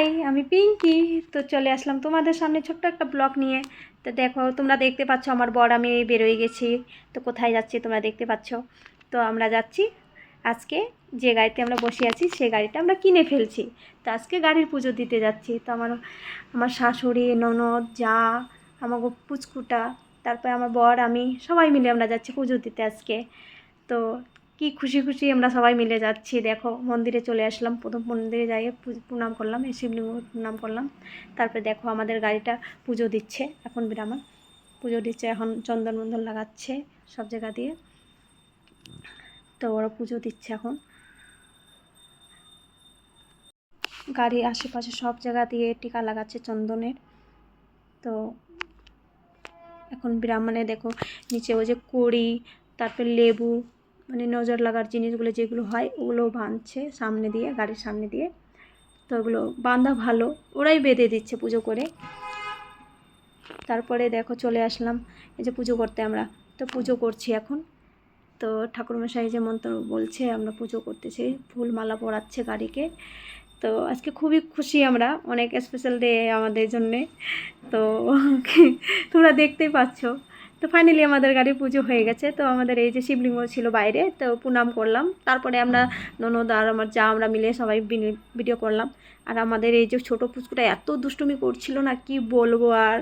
High, আমি পিঙ্কি। তো চলে আসলাম তোমাদের সামনে ছোট্ট একটা ব্লগ নিয়ে। তো দেখো, তোমরা দেখতে পাচ্ছ আমার বর আমি বেরোয় গেছি। তো কোথায় যাচ্ছি তোমরা দেখতে পাচ্ছ। তো আমরা যাচ্ছি আজকে যে গাড়িতে আমরা বসে আছি সেই গাড়িটা আমরা কিনে ফেলছি। তো আজকে গাড়ির পুজো দিতে যাচ্ছি। তো আমার শাশুড়ি, ননদ, যা, আমার পুচকুটা, তারপরে আমার বর, আমি সবাই মিলে আমরা যাচ্ছি পুজো দিতে আজকে। তো কি খুশি খুশি আমরা সবাই মিলে যাচ্ছি। দেখো, মন্দিরে চলে আসলাম, প্রথম মন্দিরে যাই প্রণাম করলাম, এই শিবলিঙ্গ প্রণাম করলাম। তারপরে দেখো আমাদের গাড়িটা পুজো দিচ্ছে, এখন বিরামা পুজো দিচ্ছে, এখন চন্দন মন্দন লাগাচ্ছে সব জায়গা দিয়ে। তো ওরা পুজো দিচ্ছে এখন গাড়ির আশেপাশে সব জায়গা দিয়ে টিকা লাগাচ্ছে চন্দনের। তো এখন ব্রাহ্মণে দেখো নিচে ওই যে কড়ি, তারপরে লেবু, মানে নজর লাগার জিনিসগুলো যেগুলো হয় ওগুলো বাঁধছে সামনে দিয়ে, গাড়ির সামনে দিয়ে। তো ওগুলো বাঁধা ভালো, ওরাই বেঁধে দিচ্ছে পুজো করে। তারপরে দেখো চলে আসলাম এই যে পুজো করতে আমরা। তো পুজো করছি এখন। তো ঠাকুরমশাই যে মন্ত্র বলছে, আমরা পুজো করতেছি, ফুল মালা পরাচ্ছে গাড়িকে। তো আজকে খুবই খুশি আমরা, অনেক স্পেশাল ডে আমাদের জন্যে। তো তোমরা দেখতেই পাচ্ছ। তো ফাইনালি আমাদের গাড়ি পুজো হয়ে গেছে। তো আমাদের এই যে শিবলিঙ্গ ছিল বাইরে, তো প্রণাম করলাম। তারপরে আমরা ননদ আর আমার যা আমরা মিলে সবাই ভিডিও করলাম। আর আমাদের এই যে ছোটো পুচকুটা এত দুষ্টুমি করছিল না, কি বলবো আর।